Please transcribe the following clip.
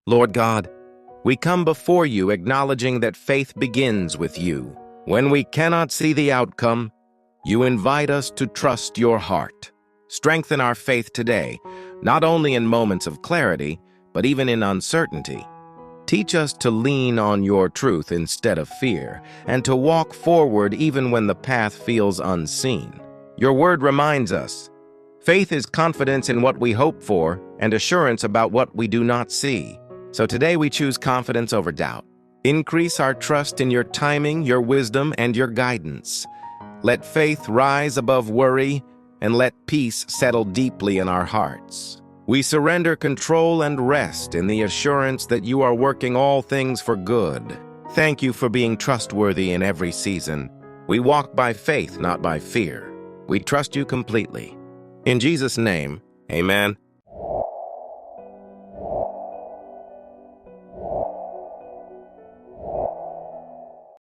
Lord God, we come before you acknowledging that faith begins with you. When we cannot see the outcome, you invite us to trust your heart. Strengthen our faith today, not only in moments of clarity, but even in uncertainty. Teach us to lean on your truth instead of fear, and to walk forward even when the path feels unseen. Your word reminds us, faith is confidence in what we hope for and assurance about what we do not see. So today we choose confidence over doubt. Increase our trust in your timing, your wisdom, and your guidance. Let faith rise above worry, and let peace settle deeply in our hearts. We surrender control and rest in the assurance that you are working all things for good. Thank you for being trustworthy in every season. We walk by faith, not by fear. We trust you completely. In Jesus' name, amen.